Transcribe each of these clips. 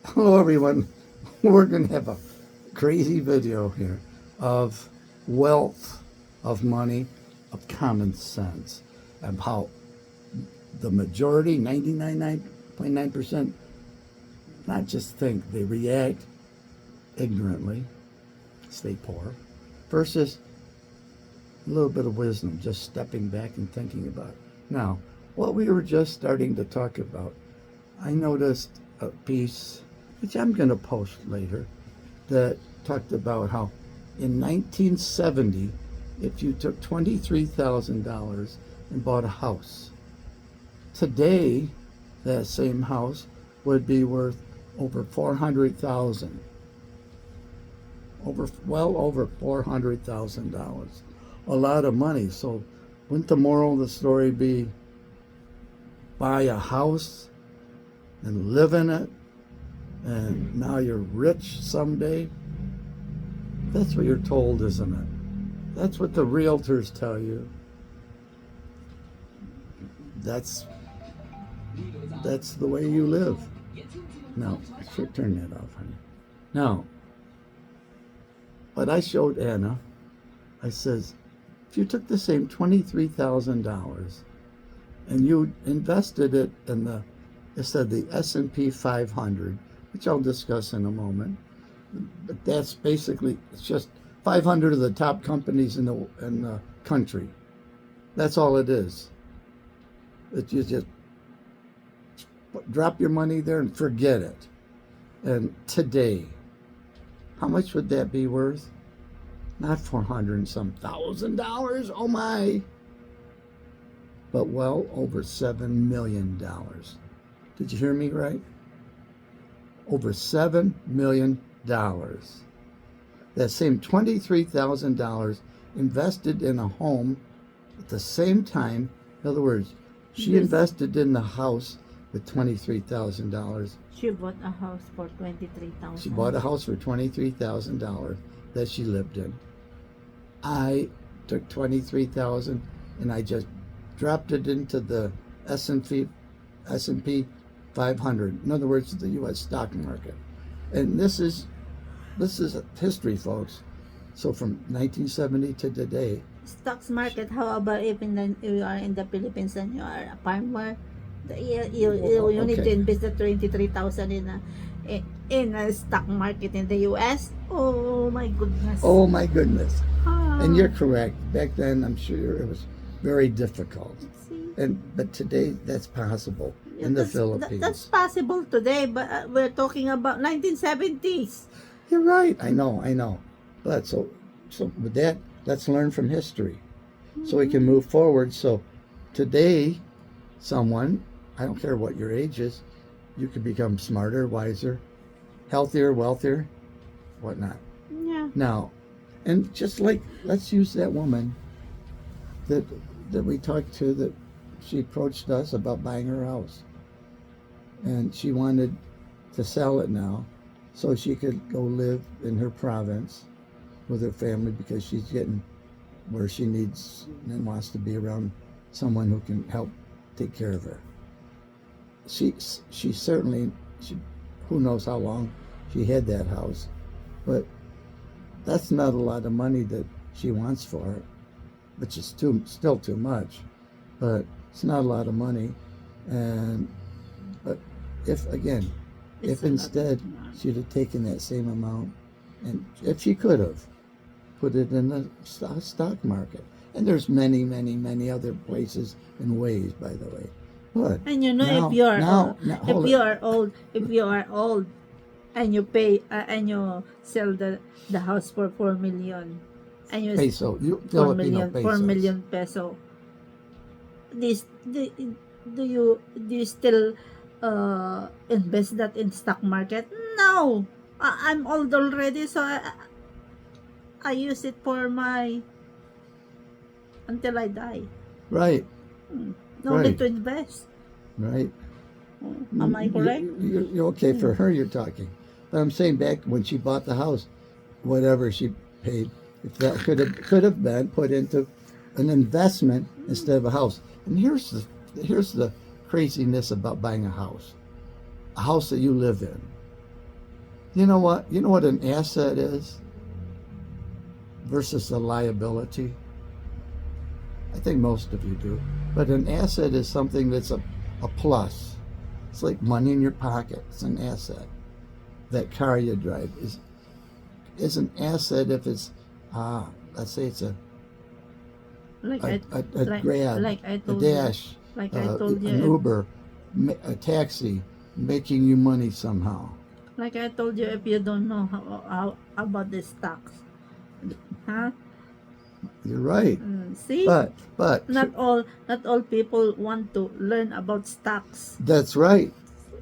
Hello, everyone. We're going to have a crazy video here of wealth, of money, of common sense, and how the majority, 99.9%, not just think, they react ignorantly, stay poor, versus a little bit of wisdom, just stepping back and thinking about it. Now, what we were just starting to talk about, I noticed a piece, which I'm going to post later, that talked about how in 1970, if you took $23,000 and bought a house, today that same house would be worth over 400,000, over $400,000, a lot of money. So, wouldn't the moral of the story be buy a house and live in it, and now you're rich someday? That's what you're told, isn't it? That's what the realtors tell you. That's the way you live. Now, I should turn that off, honey. Now, what I showed Anna, I says, if you took the same $23,000 and you invested it in the S&P 500, which I'll discuss in a moment, but that's basically, it's just 500 of the top companies in the country. That's all it is. That you just drop your money there and forget it. And today, how much would that be worth? Not 400 and some $1,000, oh my, but well over $7 million. Did you hear me right? Over $7 million. That same $23,000 invested in a home at the same time. In other words, she invested in the house with $23,000. She bought a house for 23,000. She bought a house for $23,000 that she lived in. I took $23,000 and I just dropped it into the S&P 500. In other words, the U.S. stock market. And this is history, folks. So from 1970 to today. Stocks market. How about if you are in the Philippines and you are a farmer? You need to invest the 23,000 in a stock market in the U.S. Oh my goodness. Oh my goodness. Ah. And you're correct. Back then, I'm sure it was very difficult. See? But today, that's possible in the Philippines. That's possible today, but we're talking about 1970s. You're right. I know. But so with that, let's learn from history, so we can move forward. So today, someone, I don't care what your age is, you can become smarter, wiser, healthier, wealthier, whatnot. Yeah. Now, and just like, let's use that woman that we talked to, that she approached us about buying her house, and she wanted to sell it now so she could go live in her province with her family, because she's getting where she needs and wants to be around someone who can help take care of her. She certainly, who knows how long she had that house, but that's not a lot of money that she wants for it, which is still too much, but it's not a lot of money. But if instead she'd have taken that same amount, and if she could have put it in the stock market, and there's many other places and ways, by the way. But and if you are old, and you pay and you sell the house for 4 million, and you peso, 4 million peso. Do you still invest that in stock market? No, I'm old already, so I use it for until I die. Right. No need to invest. Right. Am I correct? You're okay. For her, you're talking. But I'm saying, back when she bought the house, whatever she paid, if that could have been put into an investment instead of a house. And here's the craziness about buying a house that you live in. You know what? You know what an asset is versus a liability? I think most of you do. But an asset is something that's a plus. It's like money in your pocket. It's an asset. That car you drive is an asset if it's, let's say it's a Like Grab, like I a told you, Dash, like I told an you, Uber, a taxi, making you money somehow. like I told you, if you don't know how about the stocks, huh? You're right. See, But not all people want to learn about stocks. that's right.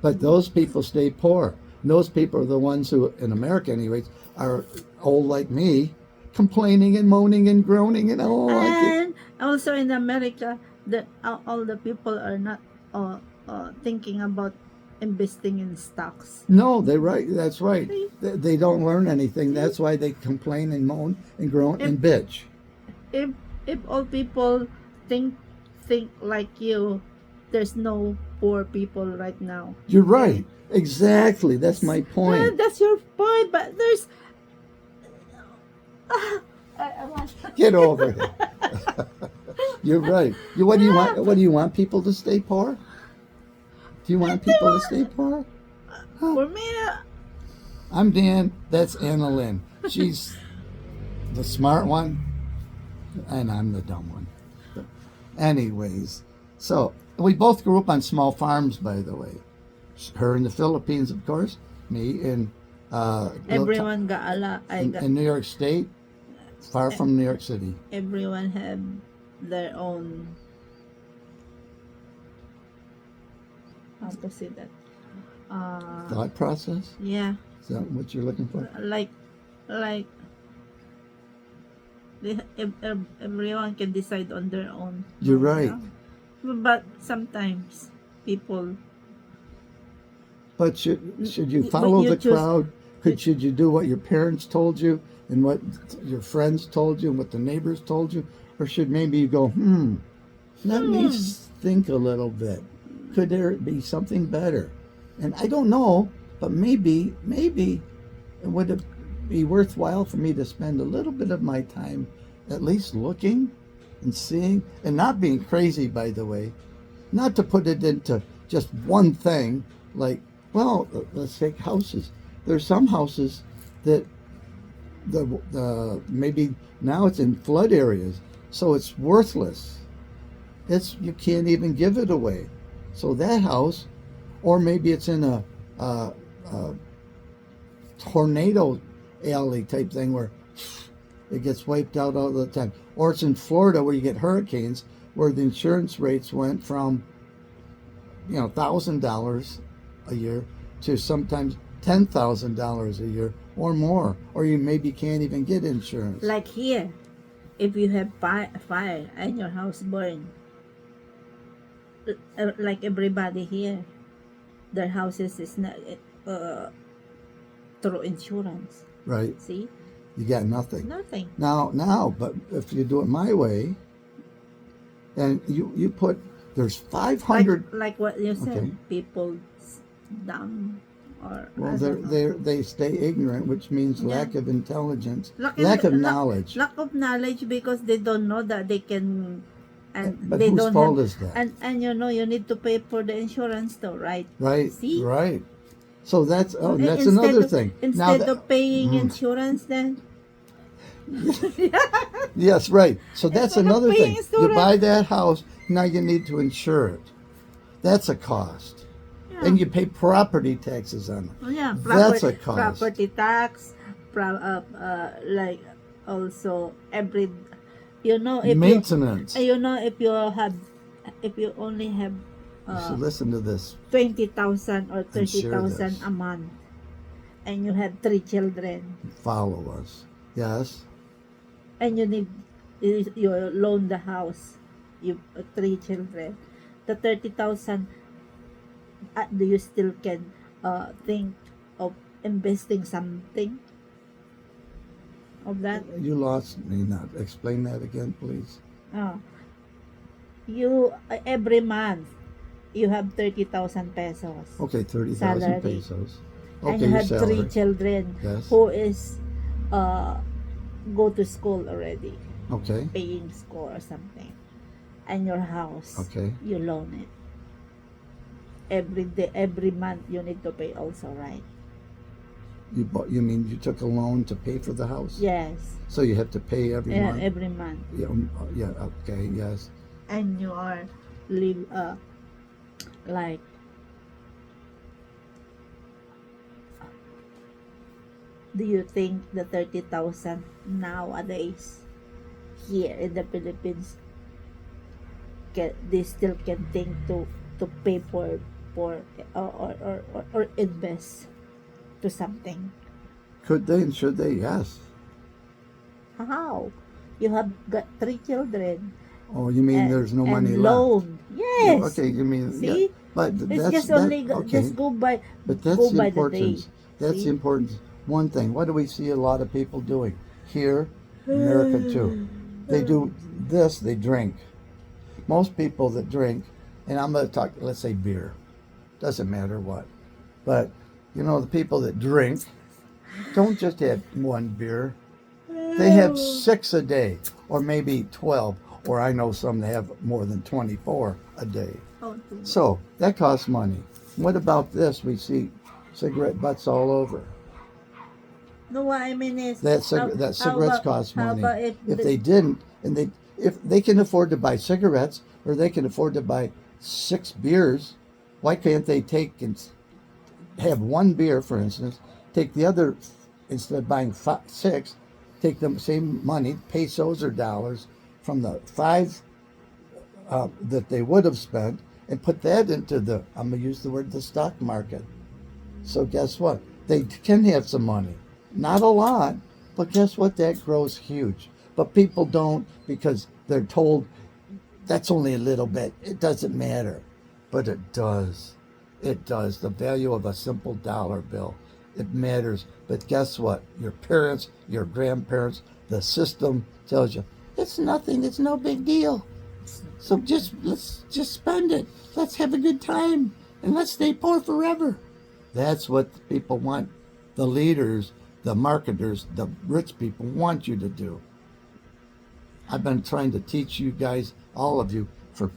But those people stay poor. And those people are the ones who, in America anyways, are old like me, complaining and moaning and groaning and I get. And also in America, that all the people are not thinking about investing in stocks. No, they're right. That's right. See, They don't learn anything. see, That's why they complain and moan and groan if and bitch. if if all people think like you, there's no poor people right now. You're right. Exactly. That's my point. That's your point, but there's I want Get over it. You're right. What do you want? What do you want people to stay poor? Do you want people to stay poor? for me. I'm Dan. That's Analyn. She's the smart one, and I'm the dumb one. But anyways, so we both grew up on small farms, by the way. Her in the Philippines, of course. Me in Everyone got a lot. in New York State, far from New York City. Everyone have their own, how to say that, Thought process. yeah, Is that what you're looking for? like everyone can decide on their own. You're right. But sometimes people, But should you follow you the choose- crowd? Should you do what your parents told you and what your friends told you and what the neighbors told you? Or should maybe you go, let me think a little bit. Could there be something better? And I don't know, but maybe it would be worthwhile for me to spend a little bit of my time at least looking and seeing and not being crazy, by the way. Not to put it into just one thing, like, well, let's take houses. There's some houses that the maybe now it's in flood areas, so it's worthless. You can't even give it away. So that house, or maybe it's in a tornado alley type thing where it gets wiped out all the time. Or it's in Florida where you get hurricanes, where the insurance rates went from $1,000 a year to sometimes $10,000 a year or more, or you maybe can't even get insurance. like here, if you have fire and your house burn, like everybody here, their houses is not through insurance. Right. See, You got nothing. nothing. Now, but if you do it my way, and you put, there's 500. Like what you said, Okay. people dumb or Well, I don't know. they stay ignorant, which means Yeah. lack of intelligence, Lack lack of lack- knowledge. lack of knowledge because they don't know that they can, and But they whose don't fault have, is that? and you need to pay for the insurance though, right? Right. See? Right. So that's that's Instead another of- thing. Instead that- of paying insurance, then Yes, right. So that's Instead of another paying thing. You insurance. buy that house, now you need to insure it. That's a cost. yeah. And you pay property taxes on it. Oh, yeah, That's a cost. property tax, like also every, if Maintenance. if you only have You should listen to this. 20,000 or And share 30,000 this. a month, and you have 3 children, Follow us. Yes. and you loan the house, you 3 children, the 30,000, do you still can think of investing something of that? You lost me. Now explain that again, please. You every month you have 30,000 pesos Okay, 30,000 Salary. pesos. and Okay, you your have three salary. children Yes. who is uh go to school already, Okay. paying school or something, and your house, Okay. you loan it every day, every month you need to pay also, right? You mean you took a loan to pay for the house? Yes. So you have to pay every month? Every month. Yeah, yeah, okay, yes. And you are live like, do you think the 30,000 nowadays here in the Philippines, they still can think to pay for or invest to something? Could they and should they? Yes. How? You have got three children Oh, you mean there's no money and left? loan. Yeah, Yes. okay, you mean, yeah. See? But It's that's, just that, only okay. just But go that's the by the day. importance. That's the See? importance. One thing, what do we see a lot of people doing? Here, America too. They do this, they drink. Most people that drink, and I'm going to talk, let's say beer, doesn't matter what. But, you know, the people that drink don't just have one beer. They have 6 a day, or maybe 12, or I know some that have more than 24 a day. Oh, So that costs money. What about this? We see cigarette butts all over. no, what I mean is, That cigarettes cost how money. about If they didn't, and if they can afford to buy cigarettes, or they can afford to buy 6 beers, why can't they take and have one beer, for instance, take the other, instead of buying 6, take the same money, pesos or dollars, from the 5 that they would have spent, and put that into the, I'm going to use the word, the stock market. So guess what? They can have some money. Not a lot, but guess what? That grows huge. But people don't, because they're told that's only a little bit. It doesn't matter. But it does. It does. The value of a simple dollar bill. It matters. But guess what? Your parents, your grandparents, the system tells you it's nothing. It's no big deal. So let's just spend it. Let's have a good time, and let's stay poor forever. That's what people want. The leaders, the marketers, the rich people want you to do. I've been trying to teach you guys, all of you, for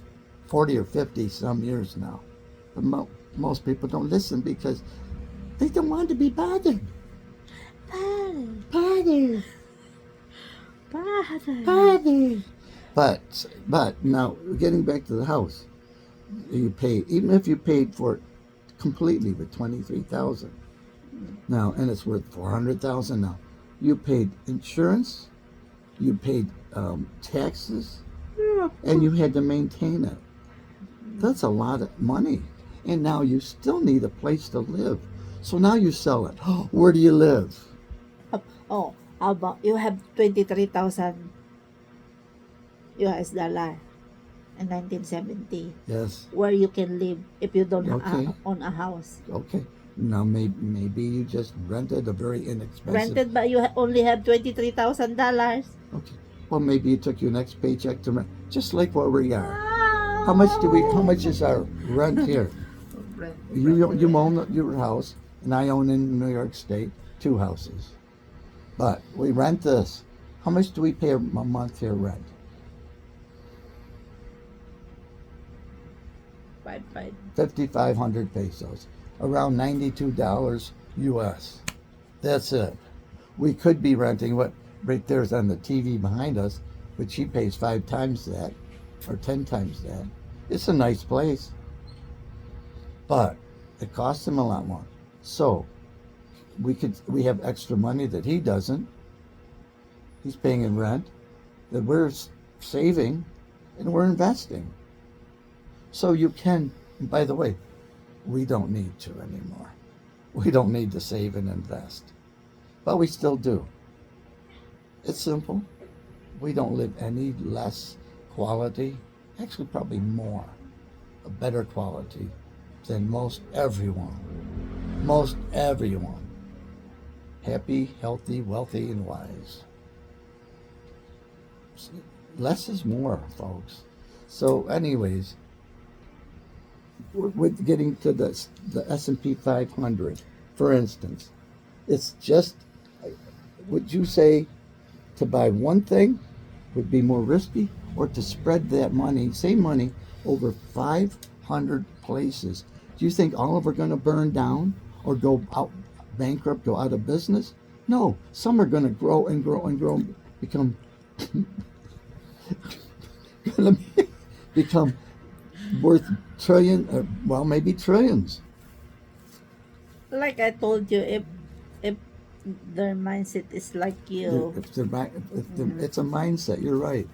40 or 50 some years now. But most people don't listen because they don't want to be bothered. Bothered. But now, getting back to the house, you pay, even if you paid for it completely with 23,000 now, and it's worth 400,000 now, you paid insurance, you paid taxes, and you had to maintain it. That's a lot of money. And now you still need a place to live. So now you sell it. Where do you live? Oh, how about you have 23,000 US dollar in 1970, Yes. where you can live if you don't Okay. own a house. Okay. Now maybe you just rented a very inexpensive. Rented, but you only have $23,000. Okay. Well, maybe you took your next paycheck to rent, just like where we are. How much is our rent here? You own your house, and I own in New York State 2 houses. But we rent this. How much do we pay a month here rent? 5,500 pesos, around $92 US. That's it. We could be renting what right there's on the TV behind us, but she pays 5 times that, or 10 times that. It's a nice place, but it costs him a lot more. So we have extra money that he doesn't. He's paying in rent, that we're saving, and we're investing. So you can, by the way, we don't need to anymore. We don't need to save and invest, but we still do. It's simple. We don't live any less quality, actually probably more, a better quality than most everyone. Most everyone. Happy, healthy, wealthy, and wise. Less is more, folks. So anyways, with getting to the S&P 500, For instance, it's just, would you say to buy one thing would be more risky, or to spread that money, same money, over 500 places? Do you think all of them are going to burn down or go out bankrupt, go out of business? No, some are going to grow and grow and grow, become going to become worth well, maybe trillions. Like I told you, if their mindset is like you, It's a mindset. You're right,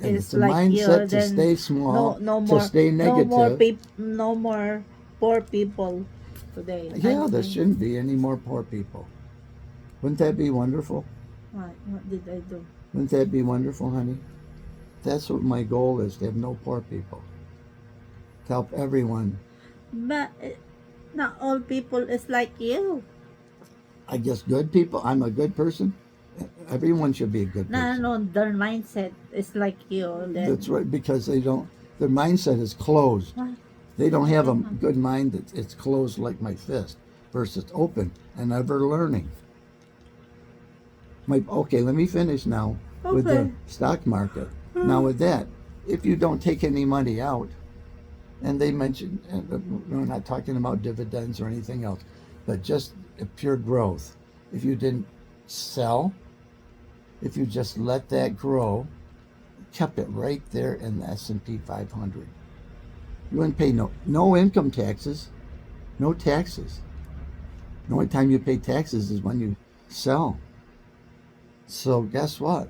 and it's it's a like you, mindset to then stay small, no to more, stay negative. no more poor people today. Yeah, there shouldn't be any more poor people. Wouldn't that be wonderful? What did I do? Wouldn't that be wonderful, honey? That's what my goal is, to have no poor people. To help everyone. But not all people is like you. I guess good people. I'm a good person. Everyone should be a good person. No, their mindset is like you. Then, That's right, because their mindset is closed. What? They don't have a good mind it's closed like my fist versus open and ever learning. Okay, let me finish now with the Okay. stock market. Now with that, if you don't take any money out, and they mentioned, and we're not talking about dividends or anything else, but just pure growth. If you didn't sell, if you just let that grow, kept it right there in the S&P 500, you wouldn't pay no income taxes, no taxes. The only time you pay taxes is when you sell. So guess what?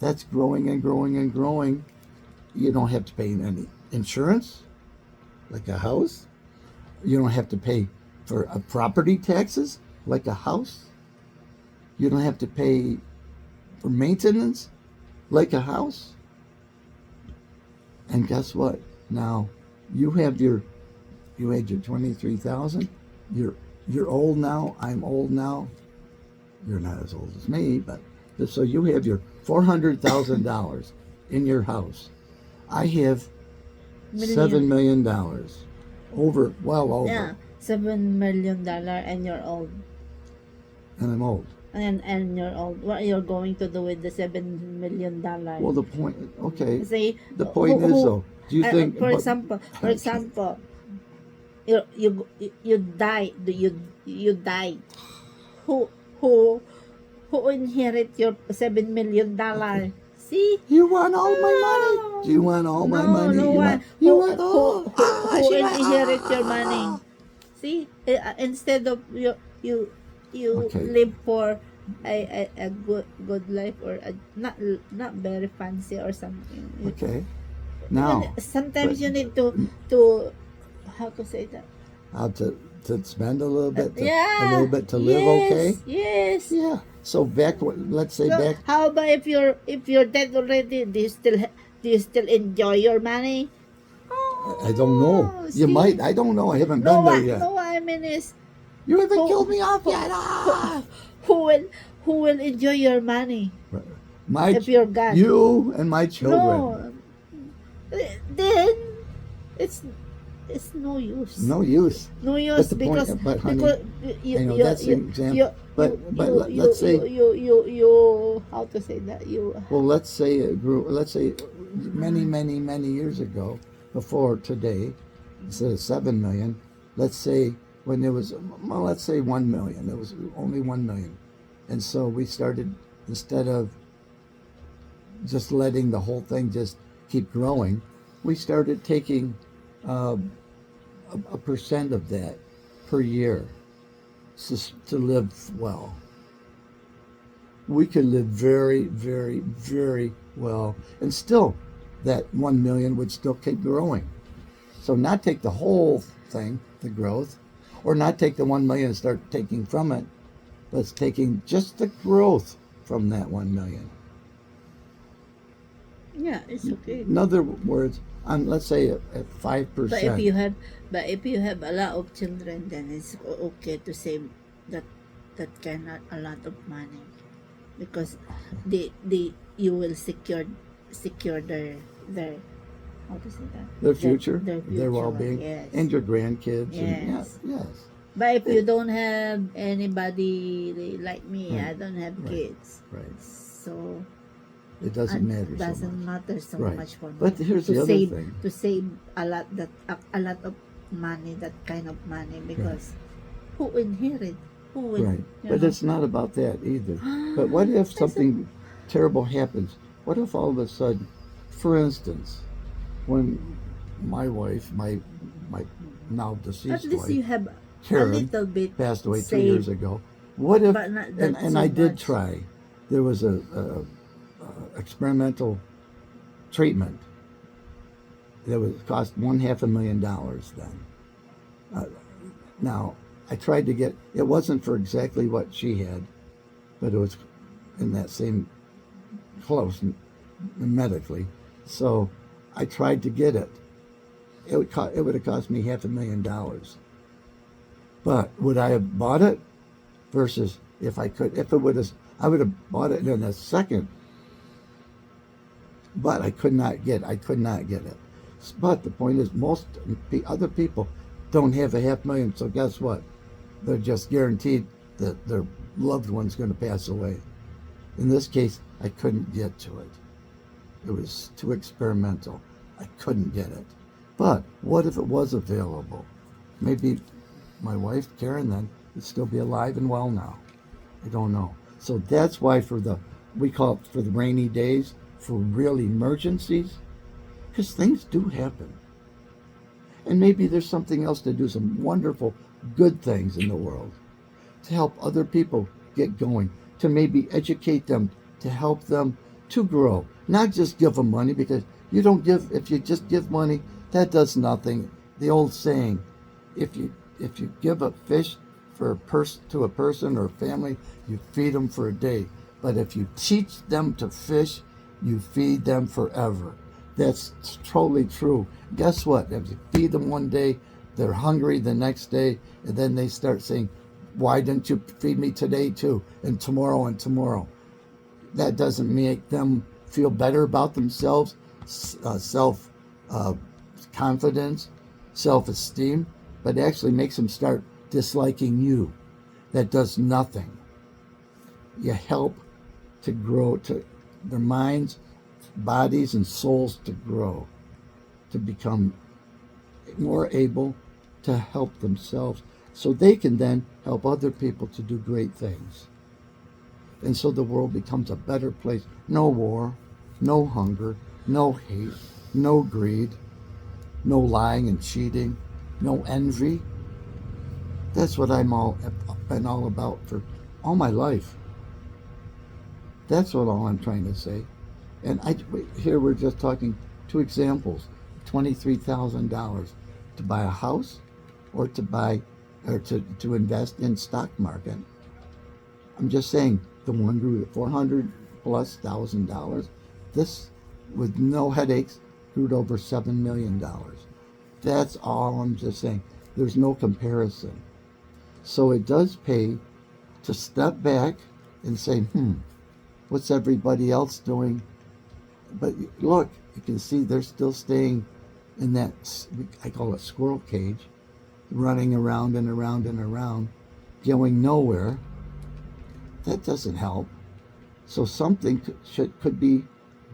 That's growing and growing and growing. You don't have to pay any insurance, like a house. You don't have to pay for property taxes, like a house. You don't have to pay for maintenance, like a house. And guess what? Now you had your 23,000. You're old now. I'm old now. You're not as old as me, but so you have your $400,000 in your house. I have $7 million. Well over. Yeah, $7 million, and you're old. And I'm old. And you're old. What are you going to do with the $7 million? Well, the point. Okay. See, The point is though. Do you think? For example, you died. You died. Who who inherit your $7 million? See? You want all my money? Do you want all my money? No one. You want all? Who inherit your money? See? Instead of you Okay. live for a good life, or not very fancy or something. Okay. Now. Sometimes you need to how to say that? How to spend a little bit. Yeah. A little bit to live. Okay. Yes. Yeah. So let's say So back. how about if you're dead already? Do you still enjoy your money? I don't know. You see? might. I don't know. I haven't No, been there what? yet. No, what I mean is, You haven't Who- killed me off yet. Ah! who will enjoy your money if you're gone? You and my children. No. Then it's no use. No use. No use the point- because but, honey, because you, I know you, that's you, an example. you, But let's say. you how to say that you Well, let's say it grew. Let's say many years ago, before today, instead of 7 million. Let's say when there was, well, let's say 1 million. There was only 1 million, and so we started, instead of just letting the whole thing just keep growing, we started taking a percent of that per year to live well. We could live very, very, very well, and still that 1 million would still keep growing. So not take the whole thing, the growth, or not take the 1 million and start taking from it, but it's taking just the growth from that 1 million. yeah, it's okay. In other words, let's say at 5%. But if you have a lot of children, then it's okay to save that kind of a lot of money, because you will secure their how to say that, Their future, their their well-being, yes. and your grandkids. Yes. Yes. But if you don't have anybody like me, I Right, don't have right, kids. right. So It doesn't matter so doesn't much. matter so Right. much for me But here's the other thing. to save a lot of money, that kind of money, Right, because who inherit, who would, right. you But know. it's not about that either. But what if I said, something terrible happens? What if all of a sudden, for instance, when my wife, my now at deceased least wife, you have a Karen, little bit passed away 2 years saved, ago. What if, but not and, that and so I did much. try, there was a experimental treatment that was cost $500,000 then. Uh, Now, I tried to get, it wasn't for exactly what she had, but it was in that same close medically. So I tried to get it. It would have cost me $500,000. But would I have bought it versus if I could, if it would have, I would have bought it in a second, but I could not get it. But the point is, most other people don't have $500,000, so guess what? They're just guaranteed that their loved one's going to pass away. In this case, I couldn't get to it. It was too experimental. I couldn't get it. But what if it was available? Maybe my wife, Karen, then would still be alive and well now. I don't know. So that's why we call it for the rainy days, for real emergencies, because things do happen. And maybe there's something else to do, some wonderful, good things in the world to help other people get going, to maybe educate them, to help them to grow. Not just give them money, because if you just give money, that does nothing. The old saying, if you give a fish to a person or a family, you feed them for a day. But if you teach them to fish, you feed them forever. That's totally true. Guess what? If you feed them one day, they're hungry the next day, and then they start saying, why didn't you feed me today too? And tomorrow and tomorrow. That doesn't make them feel better about themselves, self confidence, self esteem, but actually makes them start disliking you. That does nothing. You help to grow, to their minds, bodies, and souls to grow, to become more able to help themselves so they can then help other people to do great things. And so the world becomes a better place. No war, no hunger, no hate, no greed, no lying and cheating, no envy. That's what been all about for all my life. That's what all I'm trying to say. And here we're just talking two examples: $23,000 to buy a house, or to invest in stock market. I'm just saying the one grew to $400,000+. This, with no headaches, grew to over $7 million. That's all I'm just saying. There's no comparison. So it does pay to step back and say, what's everybody else doing? But look, you can see they're still staying in that, I call it squirrel cage, running around and around and around, going nowhere. That doesn't help. So something could be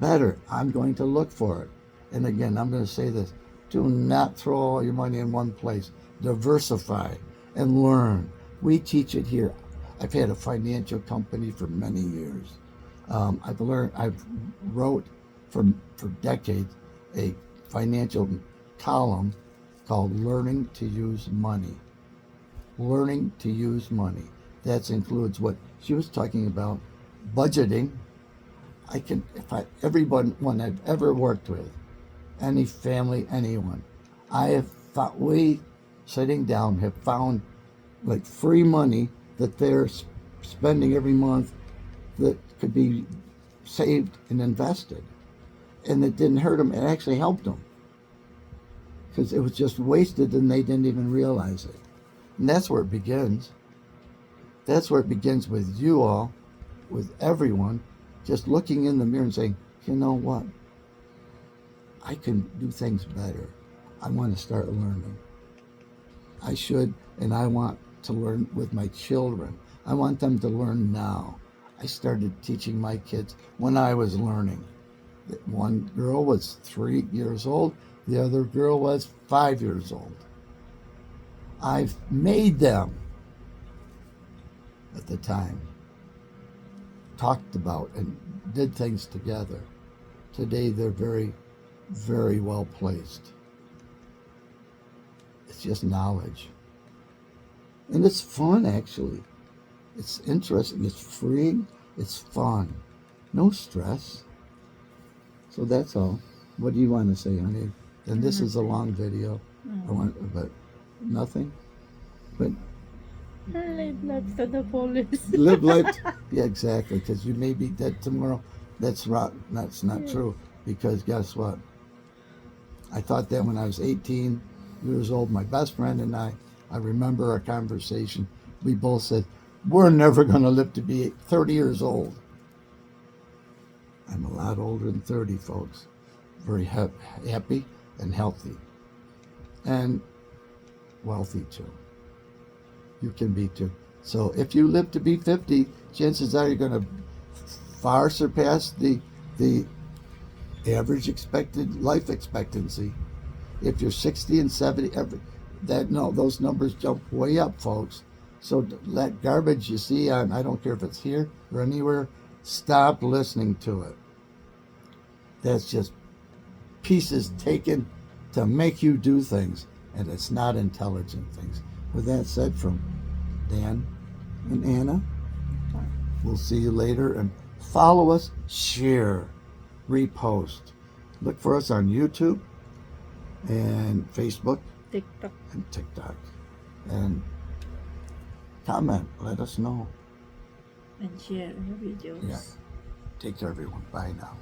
better. I'm going to look for it. And again, I'm going to say this: do not throw all your money in one place. Diversify and learn. We teach it here. I've had a financial company for many years. I've wrote for decades a financial column called Learning to Use Money. Learning to use money. That includes what she was talking about, budgeting. Everyone I've ever worked with, any family, anyone, we sitting down have found like free money that they're spending every month that could be saved and invested. And it didn't hurt them, it actually helped them. Because it was just wasted and they didn't even realize it. And that's where it begins. That's where it begins with you all, with everyone, just looking in the mirror and saying, you know what? I can do things better. I want to start learning. I should, and I want to learn with my children. I want them to learn now. I started teaching my kids when I was learning. One girl was 3 years old, the other girl was 5 years old. I've made them at the time, talked about and did things together. Today they're very, very well placed. It's just knowledge. And it's fun, actually. It's interesting. It's freeing. It's fun. No stress. So that's all. What do you want to say, honey? And this is a long video. But nothing. But Live life to the fullest. live life. Yeah, exactly. Because you may be dead tomorrow. That's right. That's not true. Because guess what? I thought that when I was 18 years old. My best friend and I remember our conversation. We both said, we're never going to live to be 30 years old. I'm a lot older than 30, folks. Very happy and healthy. And wealthy, too. You can be, too. So if you live to be 50, chances are you're going to far surpass the average expected life expectancy. If you're 60 and 70, those numbers jump way up, folks. So that garbage you see on, I don't care if it's here or anywhere, stop listening to it. That's just pieces taken to make you do things, and it's not intelligent things. With that said, from Dan and Anna, we'll see you later, and follow us, share, repost. Look for us on YouTube and Facebook TikTok. and TikTok. And comment, let us know. And share our videos. Yeah. Take care, everyone. Bye now.